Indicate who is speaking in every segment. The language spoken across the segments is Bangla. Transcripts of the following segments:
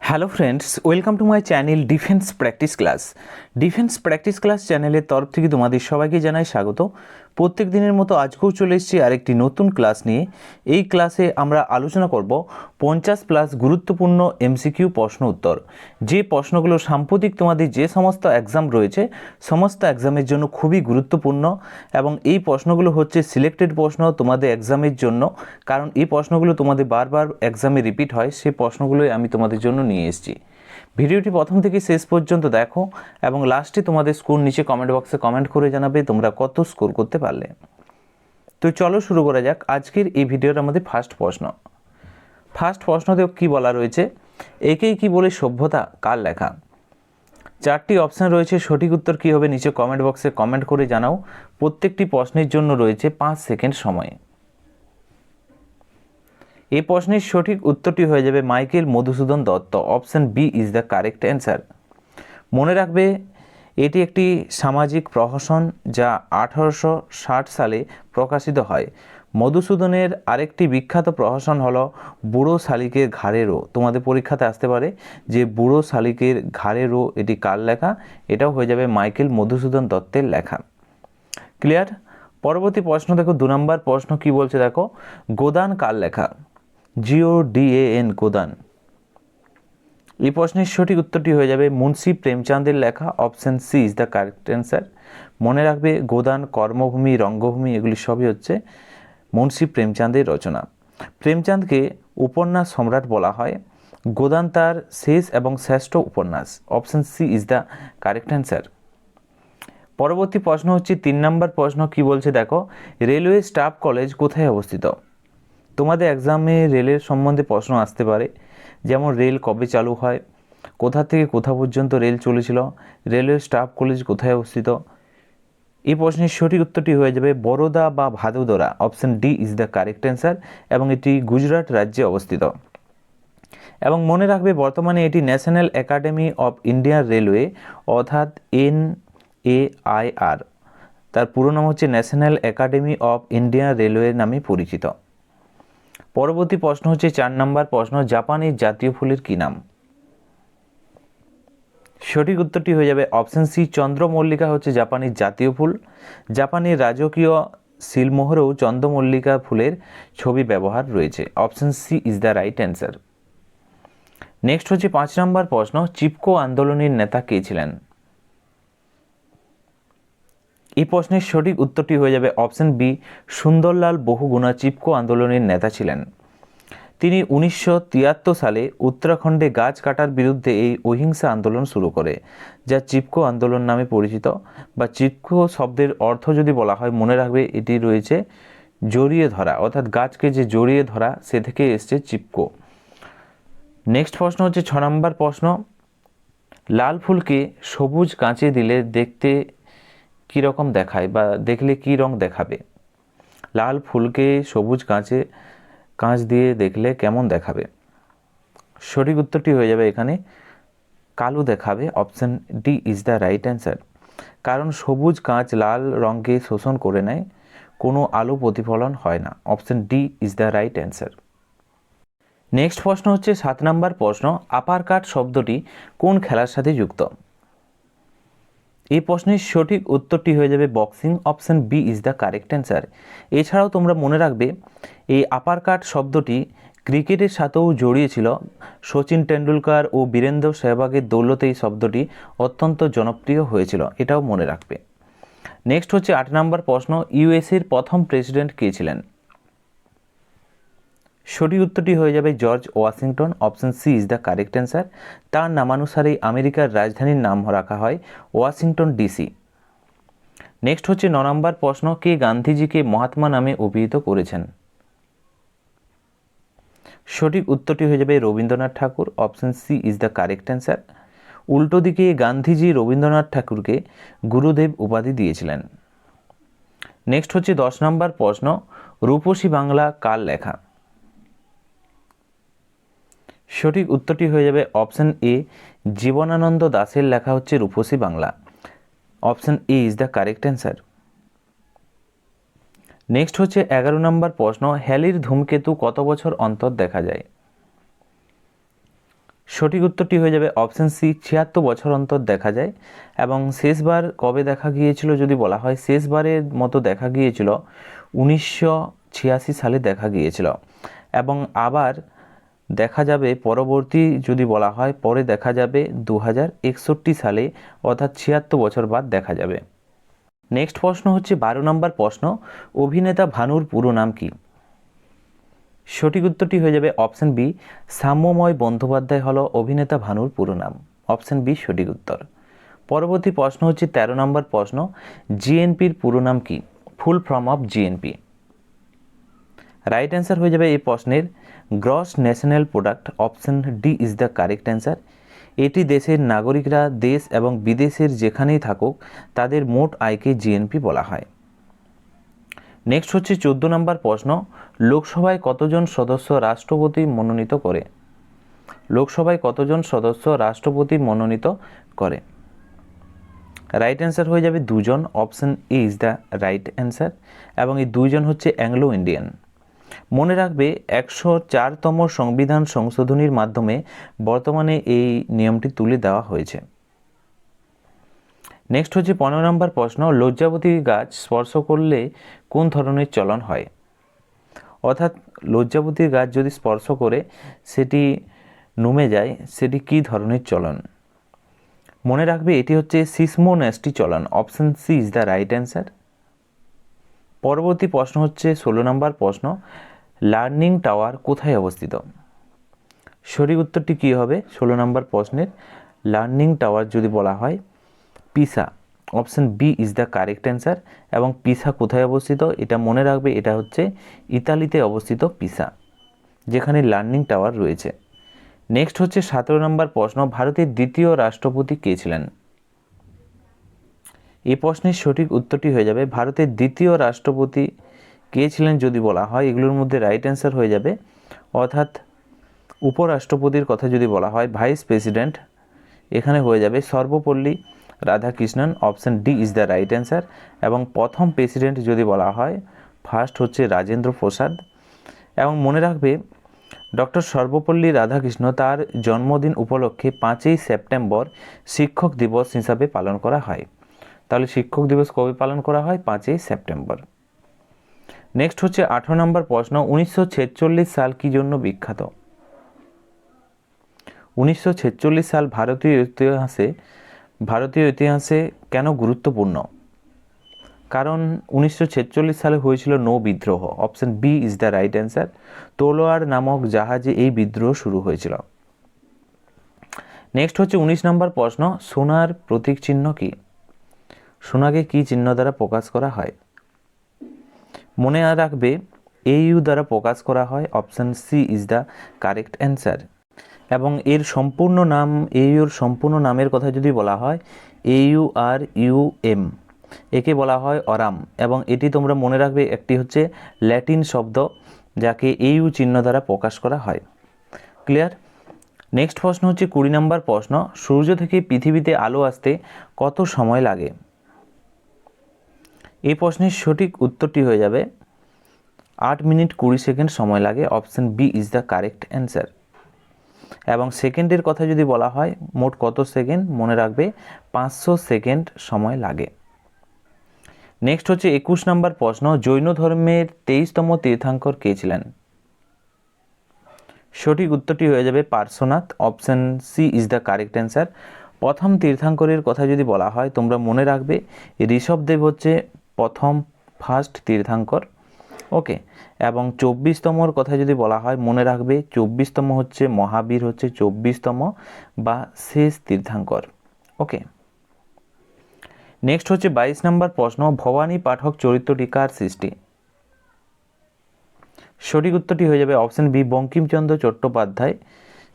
Speaker 1: Hello friends, welcome to my channel defence practice class. Defence practice class চ্যানেলের তরফ থেকে তোমাদের সবাইকে জানাই স্বাগত। প্রত্যেক দিনের মতো আজকেও চলে এসেছি আরেকটি নতুন ক্লাস নিয়ে। এই ক্লাসে আমরা আলোচনা করব 50+ গুরুত্বপূর্ণ এমসিকিউ প্রশ্ন উত্তর, যে প্রশ্নগুলো সাম্প্রতিক তোমাদের যে সমস্ত এক্সাম রয়েছে সমস্ত এক্সামের জন্য খুবই গুরুত্বপূর্ণ, এবং এই প্রশ্নগুলো হচ্ছে সিলেক্টেড প্রশ্ন তোমাদের এক্সামের জন্য, কারণ এই প্রশ্নগুলো তোমাদের বারবার এক্সামে রিপিট হয়। সেই প্রশ্নগুলোই আমি তোমাদের জন্য নিয়ে এসেছি। ভিডিওটি প্রথম থেকে শেষ পর্যন্ত দেখো এবং লাস্টে তোমাদের স্কোর নিচে কমেন্ট বক্সে কমেন্ট করে জানাবে তোমরা কত স্কোর করতে পারলে। তো চলো শুরু করা যাক আজকের এই ভিডিওর আমাদের ফার্স্ট প্রশ্নতে কি বলা রয়েছে, একেই কি বলে সভ্যতা কার লেখা? চারটি অপশান রয়েছে, সঠিক উত্তর কী হবে নিচে কমেন্ট বক্সে কমেন্ট করে জানাও। প্রত্যেকটি প্রশ্নের জন্য রয়েছে 5 সেকেন্ড সময়। এই প্রশ্নের সঠিক উত্তরটি হয়ে যাবে Michael Madhusudan Dutta. Option B is the correct answer. মনে রাখবে, এটি একটি সামাজিক প্রহসন যা 1860 সালে প্রকাশিত হয়। মধুসূদনের আরেকটি বিখ্যাত প্রহসন হলো বুড়ো শালিকের ঘাড়েরও। তোমাদের পরীক্ষাতে আসতে পারে যে বুড়ো শালিকের ঘাড়েরও এটি কার লেখা? এটাও হয়ে যাবে মাইকেল মধুসূদন দত্তের লেখা। ক্লিয়ার? পরবর্তী প্রশ্ন দেখো, 2 নম্বর প্রশ্ন কি বলছে দেখো, গোদান কার লেখা? GODAN গোদান। এই প্রশ্নের সঠিক উত্তরটি হয়ে যাবে মুন্সি প্রেমচাঁদের লেখা। Option C is the correct answer. মনে রাখবে, গোদান, কর্মভূমি, রঙ্গভূমি এগুলি সবই হচ্ছে মুন্সি প্রেমচাঁদের রচনা। প্রেমচাঁদকে উপন্যাস সম্রাট বলা হয়। গোদান তার শেষ এবং শ্রেষ্ঠ উপন্যাস। Option C is the correct answer. পরবর্তী প্রশ্ন হচ্ছে 3 নম্বর প্রশ্ন কি বলছে দেখো, রেলওয়ে স্টাফ কলেজ কোথায় অবস্থিত? তোমাদের এক্সামে রেলের সম্বন্ধে প্রশ্ন আসতে পারে, যেমন রেল কবে চালু হয়, কোথা থেকে কোথা পর্যন্ত রেল চলেছিল, রেলওয়ে স্টাফ কলেজ কোথায় অবস্থিত? এই প্রশ্নের সঠিক উত্তরটি হয়ে যাবে বরোদা বা Vadodara. Option D is the correct answer, এবং এটি গুজরাট রাজ্যে অবস্থিত। এবং মনে রাখবে, বর্তমানে এটি national academy of Indian railway অর্থাৎ NAIR, তার পুরো নাম হচ্ছে national academy of Indian railway নামে পরিচিত। পরবর্তী প্রশ্ন হচ্ছে 4 নম্বর প্রশ্ন, জাপানের জাতীয় ফুলের কী নাম? সঠিক উত্তরটি হয়ে যাবে অপশন সি, চন্দ্রমল্লিকা হচ্ছে জাপানের জাতীয় ফুল। জাপানের রাজকীয় সিলমোহরেও চন্দ্রমল্লিকা ফুলের ছবি ব্যবহার রয়েছে। Option C is the right answer. Next হচ্ছে 5 নম্বর প্রশ্ন, চিপকো আন্দোলনের নেতা কে ছিলেন? এই প্রশ্নের সঠিক উত্তরটি হয়ে যাবে অপশন বি, সুন্দরলাল বহুগুণা চিপকো আন্দোলনের নেতা ছিলেন। তিনি 1973 সালে উত্তরাখণ্ডে গাছ কাটার বিরুদ্ধে এই অহিংসা আন্দোলন শুরু করে, যা চিপকো আন্দোলন নামে পরিচিত। বা চিপকো শব্দের অর্থ যদি বলা হয়, মনে রাখবে এটি রয়েছে জড়িয়ে ধরা, অর্থাৎ গাছকে যে জড়িয়ে ধরা, সে থেকে এসছে চিপকো। নেক্সট প্রশ্ন হচ্ছে 6 নম্বর প্রশ্ন, লাল ফুলকে সবুজ কাঁচে দিলে দেখতে কীরকম দেখায় বা দেখলে কী রং দেখাবে? লাল ফুলকে সবুজ কাঁচ দিয়ে দেখলে কেমন দেখাবে? সঠিক উত্তরটি হয়ে যাবে এখানে কালো দেখাবে। Option D is the right answer. কারণ সবুজ কাঁচ লাল রঙকে শোষণ করে নেয়, কোনো আলো প্রতিফলন হয় না। Option D is the right answer. Next প্রশ্ন হচ্ছে 7 নম্বর প্রশ্ন, আপার কাট শব্দটি কোন খেলার সাথে যুক্ত? এই প্রশ্নের সঠিক উত্তরটি হয়ে যাবে boxing. Option B is the correct answer. এছাড়াও তোমরা মনে রাখবে, এই আপার কাট শব্দটি ক্রিকেটের সাথেও জড়িয়ে ছিল। সচিন টেন্ডুলকার ও বীরেন্দ্র সেহবাগের দৌলতে এই শব্দটি অত্যন্ত জনপ্রিয় হয়েছিল, এটাও মনে রাখবে। নেক্সট হচ্ছে 8 নম্বর প্রশ্ন, ইউএসএর প্রথম প্রেসিডেন্ট কে ছিলেন? সঠিক উত্তরটি হয়ে যাবে George Washington. Option C is the correct answer. তার নামানুসারেই আমেরিকার রাজধানীর নাম রাখা হয় ওয়াশিংটন DC। নেক্সট হচ্ছে 9 নম্বর প্রশ্ন, কে গান্ধীজিকে মহাত্মা নামে অভিহিত করেছেন? সঠিক উত্তরটি হয়ে যাবে Rabindranath Thakur. Option C is the correct answer. উল্টো দিকে গান্ধীজি রবীন্দ্রনাথ ঠাকুরকে গুরুদেব উপাধি দিয়েছিলেন। নেক্সট হচ্ছে 10 নম্বর প্রশ্ন, রূপসী বাংলা কার লেখা? সঠিক উত্তরটি হয়ে যাবে অপশন এ, জীবনানন্দ দাশের লেখা হচ্ছে Rupasi Bangla. Option A is the correct answer. Next হচ্ছে 11 নম্বর প্রশ্ন, হ্যালির ধূমকেতু কত বছর অন্তর দেখা যায়? সঠিক উত্তরটি হয়ে যাবে অপশন সি, ৭৬ বছর অন্তর দেখা যায়। এবং শেষবার কবে দেখা গিয়েছিল যদি বলা হয়, শেষবারের মতো দেখা গিয়েছিল ১৯৮৬ সালে দেখা গিয়েছিল। এবং আবার দেখা যাবে পরবর্তী যদি বলা হয়, পরে দেখা যাবে ২০৬১ সালে, অর্থাৎ ৭৬ বছর বাদ দেখা যাবে। নেক্সট প্রশ্ন হচ্ছে ১২ নম্বর প্রশ্ন, অভিনেতা ভানুর পুরো নাম কি? সঠিক উত্তরটি হয়ে যাবে অপশন বি, সাম্যময় বন্দ্যোপাধ্যায় হলো অভিনেতা ভানুর পুরো নাম। অপশন বি সঠিক উত্তর। পরবর্তী প্রশ্ন হচ্ছে ১৩ নম্বর প্রশ্ন, জিএনপির পুরো নাম কি? Full form of GNP. Right answer হয়ে যাবে এই প্রশ্নের gross national product. Option D is the correct answer. এটি দেশের নাগরিকরা দেশ এবং বিদেশের যেখানেই থাকুক তাদের মোট আয়কে জিএনপি বলা হয়। নেক্সট হচ্ছে ১৪ নম্বর প্রশ্ন, লোকসভায় কতজন সদস্য রাষ্ট্রপতি মনোনীত করে? লোকসভায় কতজন সদস্য রাষ্ট্রপতি মনোনীত করে? রাইট অ্যান্সার হয়ে যাবে ২ জন। Option A is the right answer. এবং এই ২ জন হচ্ছে অ্যাংলো ইন্ডিয়ান। মনে রাখবে ১০৪তম সংবিধান সংশোধনীর মাধ্যমে বর্তমানে এই নিয়মটি তুলে দেওয়া হয়েছে। নেক্সট হচ্ছে ১৫ নম্বর প্রশ্ন, লজ্জাবতী গাছ স্পর্শ করলে কোন ধরনের চলন হয়? অর্থাৎ লজ্জাবতীর গাছ যদি স্পর্শ করে সেটি নুমে যায়, সেটি কী ধরনের চলন? মনে রাখবে এটি হচ্ছে সিসমোন্যাস্টি চলন। Option C is the right answer. পরবর্তী প্রশ্ন হচ্ছে ১৬ নম্বর প্রশ্ন, লার্নিং টাওয়ার কোথায় অবস্থিত? সঠিক উত্তরটি কী হবে ১৬ নম্বর প্রশ্নের? লার্নিং টাওয়ার যদি বলা হয় Pisa. Option B is the correct answer. এবং পিসা কোথায় অবস্থিত এটা মনে রাখবে, এটা হচ্ছে ইতালিতে অবস্থিত পিসা, যেখানে লার্নিং টাওয়ার রয়েছে। নেক্সট হচ্ছে ১৭ নম্বর প্রশ্ন, ভারতের দ্বিতীয় রাষ্ট্রপতি কে ছিলেন? এই প্রশ্নের সঠিক উত্তরটি হয়ে যাবে ভারতের দ্বিতীয় রাষ্ট্রপতি কে ছিলেন যদি বলা হয়, এগুলোর মধ্যে রাইট অ্যান্সার হয়ে যাবে, অর্থাৎ উপরাষ্ট্রপতির কথা যদি বলা হয় ভাইস প্রেসিডেন্ট, এখানে হয়ে যাবে Sarvepalli Radhakrishnan. Option D is the right answer. এবং প্রথম প্রেসিডেন্ট যদি বলা হয়, ফার্স্ট হচ্ছে রাজেন্দ্র প্রসাদ। এবং মনে রাখবে ডক্টর সর্বপল্লী রাধাকৃষ্ণ তার জন্মদিন উপলক্ষে ৫ই সেপ্টেম্বর শিক্ষক দিবস হিসাবে পালন করা হয়। তাহলে শিক্ষক দিবস কবে পালন করা হয়? ৫ই সেপ্টেম্বর। নেক্সট হচ্ছে ১৮ নম্বর প্রশ্ন, ১৯৪৬ সাল কি জন্য বিখ্যাত? ১৯৪৬ সাল ভারতীয় ইতিহাসে কেন গুরুত্বপূর্ণ? কারণ ১৯৪৬ সালে হয়েছিল নৌ বিদ্রোহ। Option B is the right answer. তলোয়ার নামক জাহাজে এই বিদ্রোহ শুরু হয়েছিল। নেক্সট হচ্ছে ১৯ নম্বর প্রশ্ন, সোনার প্রতীক চিহ্ন কি? সোনাকে কি চিহ্ন দ্বারা প্রকাশ করা হয়? মনে রাখবে AU দ্বারা প্রকাশ করা হয়। Option C is the correct answer. এবং এর সম্পূর্ণ নাম, AUর সম্পূর্ণ নামের কথা যদি বলা হয়, AURUM, একে বলা হয় অরাম। এবং এটি তোমরা মনে রাখবে একটি হচ্ছে ল্যাটিন শব্দ যাকে AU চিহ্ন দ্বারা প্রকাশ করা হয়। ক্লিয়ার? নেক্সট প্রশ্ন হচ্ছে ২০ নম্বর প্রশ্ন, সূর্য থেকে পৃথিবীতে আলো আসতে কত সময় লাগে? এই প্রশ্নের সঠিক উত্তরটি হয়ে যাবে ৮ মিনিট ২০ সেকেন্ড সময় লাগে। Option B is the correct answer. এবং সেকেন্ডের কথা যদি বলা হয়, মোট কত সেকেন্ড? মনে রাখবে ৫০০ সেকেন্ড সময় লাগে। নেক্সট হচ্ছে ২১ নম্বর প্রশ্ন, জৈন ধর্মের ২৩তম তীর্থঙ্কর কে ছিলেন? সঠিক উত্তরটি হয়ে যাবে Parshvanath. Option C is the correct answer. প্রথম তীর্থঙ্করের কথা যদি বলা হয়, তোমরা মনে রাখবে ঋষভদেব হচ্ছে ফার্স্ট তীর্থঙ্কর। ওকে। এবং ২৪তমর কথা যদি বলা হয়, মনে রাখবে ২৪তম হচ্ছে মহাবীর, হচ্ছে ২৪তম বা শেষ তীর্থঙ্কর। ওকে। নেক্সট হচ্ছে ২২ নম্বর প্রশ্ন, ভবানী পাঠক চরিত্রটি কার সৃষ্টি? সঠিক উত্তরটি হয়ে যাবে অপশন বি, বঙ্কিমচন্দ্র চট্টোপাধ্যায়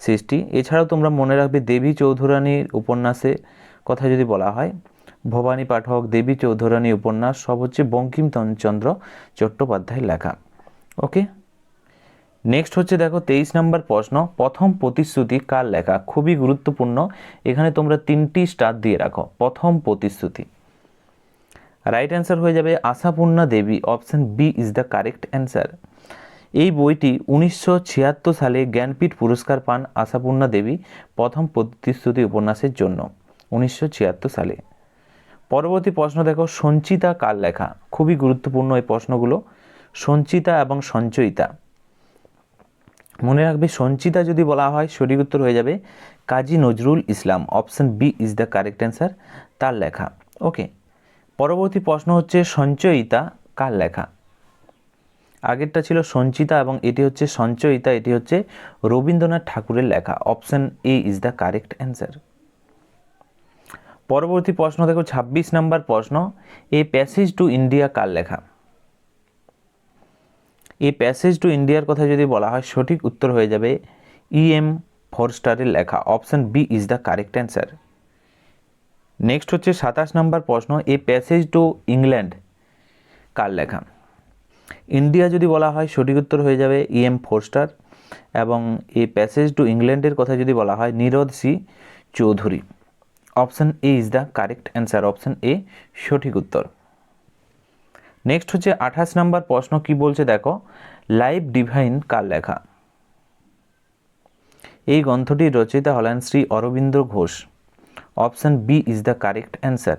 Speaker 1: সৃষ্টি। এছাড়াও তোমরা মনে রাখবে দেবী চৌধুরানীর উপন্যাসের কথা যদি বলা হয়, ভবানী পাঠক, দেবী চৌধুরানী উপন্যাস সব হচ্ছে বঙ্কিমচন্দ্র চট্টোপাধ্যায়ের লেখা। ওকে। নেক্সট হচ্ছে দেখো ২৩ নম্বর প্রশ্ন, প্রথম প্রতিশ্রুতি কার লেখা? খুবই গুরুত্বপূর্ণ, এখানে তোমরা ৩টি স্টার দিয়ে রাখো। প্রথম প্রতিশ্রুতি, রাইট অ্যান্সার হয়ে যাবে Ashapurna Debi. Option B is the correct answer. এই বইটি 1976 সালে জ্ঞানপীঠ পুরস্কার পান আশাপূর্ণা দেবী প্রথম প্রতিশ্রুতি উপন্যাসের জন্য, 1976 সালে। পরবর্তী প্রশ্ন দেখো, সঞ্চিতা কার লেখা? খুবই গুরুত্বপূর্ণ এই প্রশ্নগুলো। সঞ্চিতা এবং সঞ্চয়িতা, মনে রাখবে সঞ্চিতা যদি বলা হয় সঠিক উত্তর হয়ে যাবে Kazi Nazrul Islam, option B is the correct answer, তার লেখা। ওকে, পরবর্তী প্রশ্ন হচ্ছে সঞ্চয়িতা কার লেখা? আগেরটা ছিল সঞ্চিতা এবং এটি হচ্ছে সঞ্চয়িতা, এটি হচ্ছে রবীন্দ্রনাথ ঠাকুরের লেখা, option A is the correct answer. পরবর্তী প্রশ্ন দেখো 26 নম্বর প্রশ্ন, এ প্যাসেজ টু ইন্ডিয়া কার লেখা? এই প্যাসেজ টু ইন্ডিয়ার কথা যদি বলা হয় সঠিক উত্তর হয়ে যাবে E.M. ফরস্টারের লেখা, option B is the correct answer. Next হচ্ছে 27 নম্বর প্রশ্ন, এ প্যাসেজ টু ইংল্যান্ড কার লেখা? ইন্ডিয়া যদি বলা হয় সঠিক উত্তর হয়ে যাবে E.M. ফরস্টার, এবং এই প্যাসেজ টু ইংল্যান্ডের কথা যদি বলা হয় Nirad C Chaudhuri, option A is the correct answer, option A সঠিক উত্তর। নেক্সট হচ্ছে 28 নম্বর প্রশ্ন, কি বলছে দেখো, লাইফ ডিভাইন কার লেখা? এই গ্রন্থটির রচয়িতা হলেন Shri Aurobindo Ghosh, option B is the correct answer,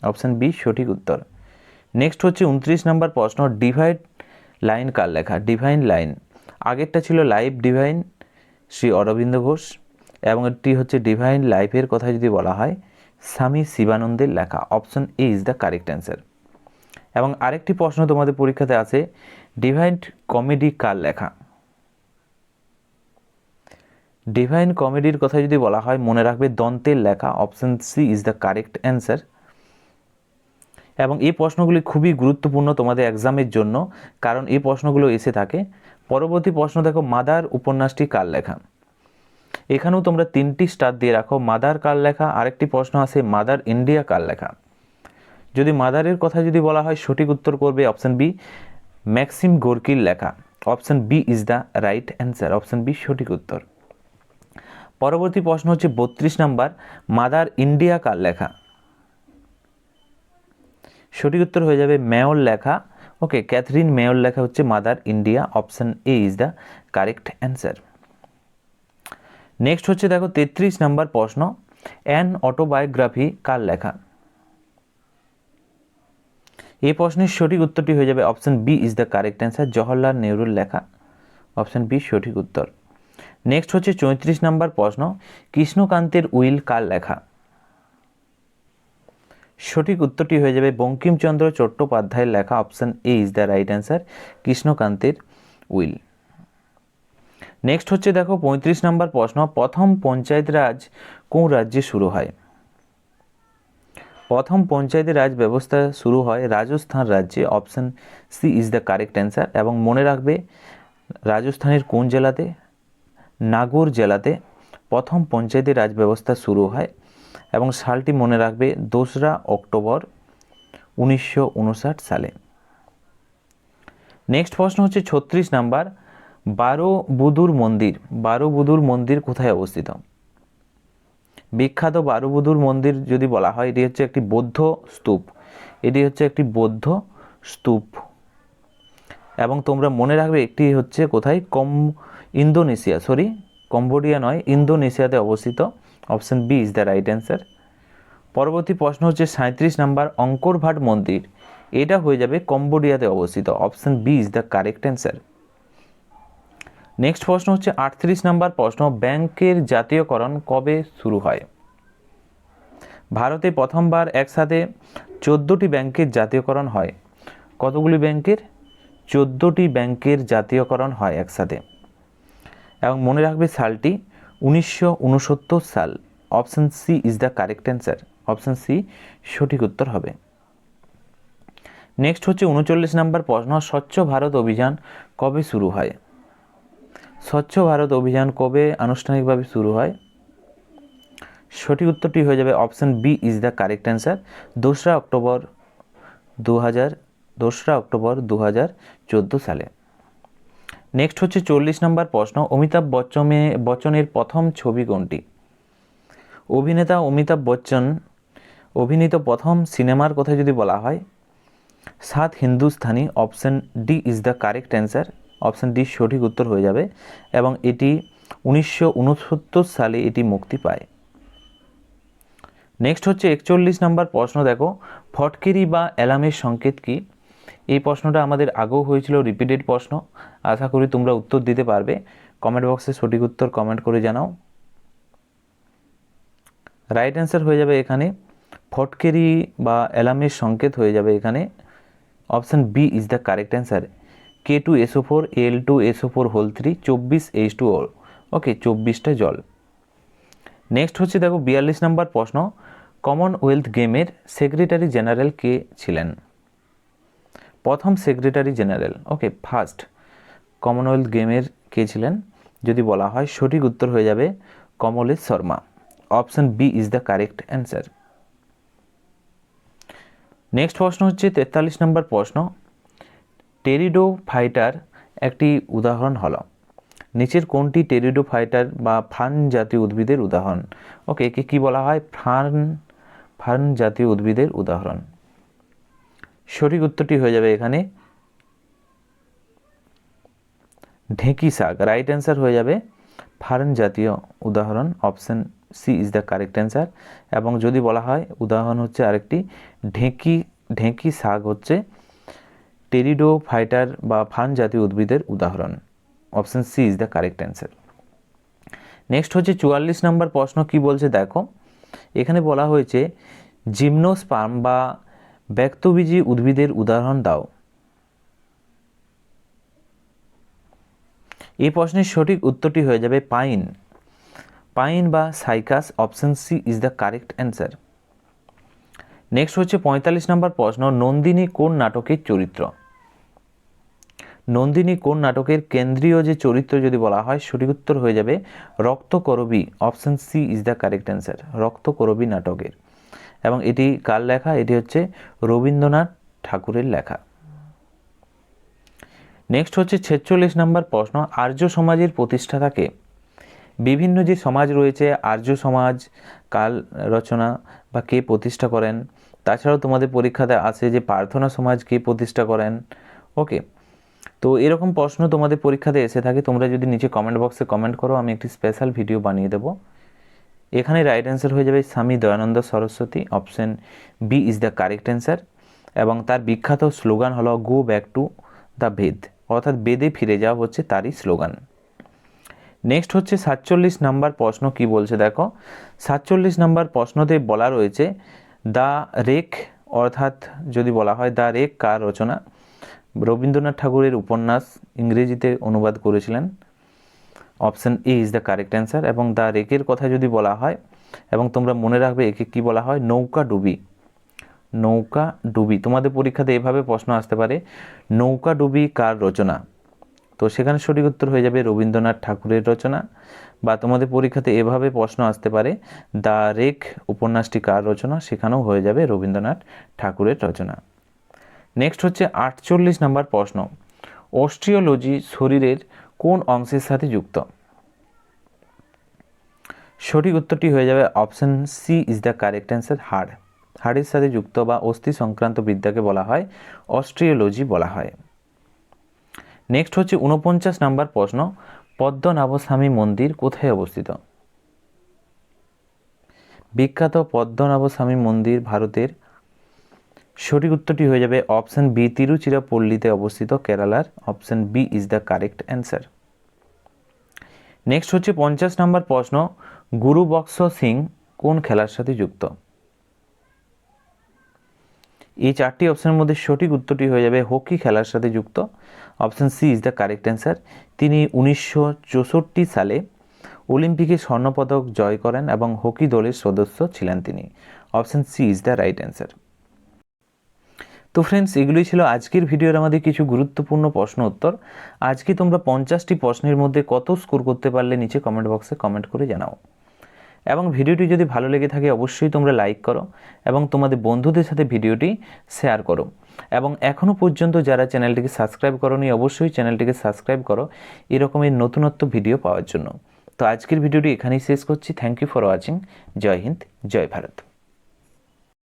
Speaker 1: option B সঠিক উত্তর। নেক্সট হচ্ছে 29 নম্বর প্রশ্ন, ডিভাইড লাইন কার লেখা? ডিভাইন লাইন, আগেরটা ছিল লাইফ ডিভাইন শ্রী অরবিন্দ ঘোষ, এবং এটি হচ্ছে ডিভাইন লাইফের কথা যদি বলা হয় স্বামী শিবানন্দের লেখা, option A is the correct answer. এবং আরেকটি প্রশ্ন তোমাদের পরীক্ষাতে আছে, ডিভাইন কমেডি কার লেখা? ডিভাইন কমেডির কথা যদি বলা হয় মনে রাখবে দন্তের লেখা, option C is the correct answer. এবং এই প্রশ্নগুলি খুবই গুরুত্বপূর্ণ তোমাদের এক্সামের জন্য, কারণ এই প্রশ্নগুলো এসে থাকে। পরবর্তী প্রশ্ন দেখো, মাদার উপন্যাসটি কার লেখা? এখানেও তোমরা 3টি স্টার দিয়ে রাখো, মাদার কার লেখা। আরেকটি প্রশ্ন আছে, মাদার ইন্ডিয়া কার লেখা? যদি মাদারের কথা যদি বলা হয় সঠিক উত্তর করবে অপশন বি, ম্যাক্সিম গোর্কির লেখা, option B is the right answer, option B সঠিক উত্তর। পরবর্তী প্রশ্ন হচ্ছে 32 নম্বর, মাদার ইন্ডিয়া কার লেখা? সঠিক উত্তর হয়ে যাবে মেয়র লেখা। ওকে, ক্যাথরিন মেয়র লেখা হচ্ছে mother India, option A is the correct answer. Next হচ্ছে দেখো 33 নম্বর প্রশ্ন, অ্যান অটোবায়োগ্রাফি কার লেখা? এই প্রশ্নের সঠিক উত্তরটি হয়ে যাবে option B is the correct answer, Jawaharlal নেহরুর লেখা, অপশন বি সঠিক উত্তর। নেক্সট হচ্ছে 34 নম্বর প্রশ্ন, কৃষ্ণকান্তের উইল কার লেখা? সঠিক উত্তরটি হয়ে যাবে বঙ্কিমচন্দ্র চট্টোপাধ্যায়ের লেখা, option A is the right answer, কৃষ্ণকান্তের উইল। নেক্সট হচ্ছে দেখো 35 নম্বর প্রশ্ন, প্রথম পঞ্চায়েত রাজ কোন রাজ্যে শুরু হয়? প্রথম পঞ্চায়েতি রাজ ব্যবস্থা শুরু হয় রাজস্থান রাজ্যে, option C is the correct answer. এবং মনে রাখবে রাজস্থানের কোন জেলাতে? নাগৌর জেলাতে প্রথম পঞ্চায়েতি রাজ ব্যবস্থা শুরু হয়, এবং সালটি মনে রাখবে 2রা অক্টোবর 1959 সালে। নেক্সট প্রশ্ন হচ্ছে 36 নাম্বার, বারোবুদুর মন্দির। বারোবুদুর মন্দির কোথায় অবস্থিত? বিখ্যাত বারোবুদুর মন্দির যদি বলা হয় এটি হচ্ছে একটি বৌদ্ধ স্তূপ, এটি হচ্ছে একটি বৌদ্ধ স্তূপ। এবং তোমরা মনে রাখবে একটি হচ্ছে কোথায়, ইন্দোনেশিয়া, কম্বোডিয়া নয়, ইন্দোনেশিয়াতে অবস্থিত, option B is the right answer. পরবর্তী প্রশ্ন হচ্ছে 37 নাম্বার, অঙ্করভাট মন্দির, এটা হয়ে যাবে কম্বোডিয়াতে অবস্থিত, option B is the correct answer. Next প্রশ্ন হচ্ছে 38 নাম্বার প্রশ্ন, ব্যাংকের জাতীয়করণ কবে শুরু হয়? ভারতে প্রথমবার একসাথে 14টি ব্যাংকের জাতীয়করণ হয়। কতগুলি ব্যাংকের? 14টি ব্যাংকের জাতীয়করণ হয় একসাথে। এবং মনে রাখবে সালটি 1969 সাল, option C is the correct answer, option C সঠিক উত্তর হবে। নেক্সট হচ্ছে 39 নাম্বার প্রশ্ন, স্বচ্ছ ভারত অভিযান কবে শুরু হয়? স্বচ্ছ ভারত অভিযান কবে আনুষ্ঠানিকভাবে শুরু হয়? সঠিক উত্তরটি হয়ে যাবে option B is the correct answer, 2রা অক্টোবর 2014 সালে। নেক্সট হচ্ছে 40 নম্বর প্রশ্ন, অমিতাভ বচ্চনের প্রথম ছবি কোনটি? অভিনেতা অমিতাভ বচ্চন অভিনীত প্রথম সিনেমার কথা যদি বলা হয় 7 Hindustani, option D is the correct answer, option D সঠিক উত্তর হয়ে যাবে এবং এটি 1969 সালে এটি মুক্তি পায়। নেক্সট হচ্ছে 41 নম্বর প্রশ্ন, দেখো ফটকিরি বা অ্যালার্মের সংকেত কি? এই প্রশ্নটা আমাদের আগেও হয়েছিল, রিপিটেড প্রশ্ন। আশা করি তোমরা উত্তর দিতে পারবে। কমেন্ট বক্সে সঠিক উত্তর কমেন্ট করে জানাও। রাইট অ্যান্সার হয়ে যাবে এখানে ফটকিরি বা অ্যালার্মের সংকেত হয়ে যাবে এখানে option B is the correct answer. K2SO4 Al2SO4 whole 3 24H2O। Okay, 24টা জল। নেক্সট হচ্ছে দেখো 42 নম্বর প্রশ্ন, কমনওয়েলথ গেমের সেক্রেটারি জেনারেল কে ছিলেন? প্রথম সেক্রেটারি জেনারেল, ওকে, ফার্স্ট কমনওয়েলথ গেমের কে ছিলেন যদি বলা হয়, সঠিক উত্তর হয়ে যাবে Kamlesh Sharma. Option B is the correct answer. Next প্রশ্ন হচ্ছে 43 নম্বর প্রশ্ন, টেরিডোফাইটার একটি উদাহরণ হলো, নিচের কোনটি টেরিডোফাইটার বা ফার্ন জাতীয় উদ্ভিদের উদাহরণ? ওকে, একে কী বলা হয়? ফার্ন জাতীয় উদ্ভিদের উদাহরণ। সঠিক উত্তরটি হয়ে যাবে এখানে ঢেঁকি শাক। রাইট অ্যান্সার হয়ে যাবে ফার্ন জাতীয় উদাহরণ। Option C is the correct answer. এবং যদি বলা হয় উদাহরণ হচ্ছে আরেকটি ঢেঁকি শাক হচ্ছে টেরিডোফাইটার বা ফার্ন জাতীয় উদ্ভিদের উদাহরণ। Option C is the correct answer. Next হচ্ছে 44 নম্বর প্রশ্ন, কি বলছে দেখো, এখানে বলা হয়েছে জিমনোস্পার্ম বা ব্যক্তবীজী উদ্ভিদের উদাহরণ দাও। এই প্রশ্নের সঠিক উত্তরটি হয়ে যাবে পাইন বা cycas. Option C is the correct answer. Next হচ্ছে 45 নম্বর প্রশ্ন, নন্দিনী কোন নাটকের চরিত্র? নন্দিনী কোন নাটকের কেন্দ্রীয় যে চরিত্র যদি বলা হয়, সঠিক উত্তর হয়ে যাবে রক্তকরবী। Option C is the correct answer, রক্তকরবী নাটকের। এবং এটি কার লেখা? এটি হচ্ছে রবীন্দ্রনাথ ঠাকুরের লেখা। নেক্সট হচ্ছে 46 নম্বর প্রশ্ন, আর্য সমাজের প্রতিষ্ঠাতাকে? বিভিন্ন যে সমাজ রয়েছে, আর্য সমাজ কাল রচনা বা কে প্রতিষ্ঠা করেন? তাছাড়াও তোমাদের পরীক্ষাতে আছে যে প্রার্থনা সমাজ কে প্রতিষ্ঠা করেন? ওকে, তো এরকম প্রশ্ন তোমাদের পরীক্ষাতে এসে থাকে। তোমরা যদি নিচে কমেন্ট বক্সে কমেন্ট করো, আমি একটি স্পেশাল ভিডিও বানিয়ে দেবো। এখানে রাইট অ্যান্সার হয়ে যাবে Swami Dayanand Saraswati. Option B is the correct answer. এবং তার বিখ্যাত স্লোগান হলো go back to the Veda, অর্থাৎ বেদে ফিরে যাওয়া হচ্ছে তারই স্লোগান। নেক্সট হচ্ছে 47 নাম্বার প্রশ্ন, কি বলছে দেখো, 47 নাম্বার প্রশ্নতে বলা রয়েছে দ্য রেক, অর্থাৎ যদি বলা হয় দ্য রেক কার রচনা? রবীন্দ্রনাথ ঠাকুরের উপন্যাস, ইংরেজিতে অনুবাদ করেছিলেন। Option A is the correct answer. এবং দ্য রেকের কথা যদি বলা হয়, এবং তোমরা মনে রাখবে একে কি বলা হয়? নৌকা ডুবি। তোমাদের পরীক্ষাতে এভাবে প্রশ্ন আসতে পারে, নৌকা ডুবি কার রচনা? তো সেখানে সঠিক উত্তর হয়ে যাবে রবীন্দ্রনাথ ঠাকুরের রচনা। বা তোমাদের পরীক্ষাতে এভাবে প্রশ্ন আসতে পারে, দ্য রেক উপন্যাসটি কার রচনা? সেখানেও হয়ে যাবে রবীন্দ্রনাথ ঠাকুরের রচনা। নেক্সট হচ্ছে 48 নম্বর প্রশ্ন, অস্ট্রিওলজি শরীরের কোন অংশের সাথে যুক্ত? সঠিক উত্তরটি হয়ে যাবে option C is the correct answer, হাড়ের সাথে যুক্ত বা অস্থি সংক্রান্ত বিদ্যাকে বলা হয় অস্ট্রিওলজি বলা হয়। নেক্সট হচ্ছে 49 নম্বর প্রশ্ন, পদ্মনাভস্বামী মন্দির কোথায় অবস্থিত? বিখ্যাত পদ্মনাভস্বামী মন্দির ভারতের। সঠিক উত্তরটি হয়ে যাবে অপশান বি, তিরুচিরাপল্লীতে অবস্থিত, কেরালার। Option B is the correct answer. Next হচ্ছে 50 নম্বর প্রশ্ন, গুরুবক্স সিং কোন খেলার সাথে যুক্ত? এই চারটি অপশনের মধ্যে সঠিক উত্তরটি হয়ে যাবে হকি খেলার সাথে যুক্ত। Option C is the correct answer. তিনি 1964 সালে অলিম্পিকে স্বর্ণপদক জয় করেন এবং হকি দলের সদস্য ছিলেন তিনি। Option C is the right answer. তো ফ্রেন্ডস, এগুলোই ছিল আজকের ভিডিওর আমাদের কিছু গুরুত্বপূর্ণ প্রশ্ন উত্তর। আজকে তোমরা 50টি প্রশ্নের মধ্যে কত স্কোর করতে পারলে নিচে কমেন্ট বক্সে কমেন্ট করে জানাও। এবং ভিডিওটি যদি ভালো লেগে থাকে অবশ্যই তোমরা লাইক করো এবং তোমাদের বন্ধুদের সাথে ভিডিওটি শেয়ার করো। এবং এখনও পর্যন্ত যারা চ্যানেলটিকে সাবস্ক্রাইব করোনি অবশ্যই চ্যানেলটিকে সাবস্ক্রাইব করো এরকমের নতুনত্ব ভিডিও পাওয়ার জন্য। তো আজকের ভিডিওটি এখানেই শেষ করছি। Thank you for watching. জয় হিন্দ, জয় ভারত।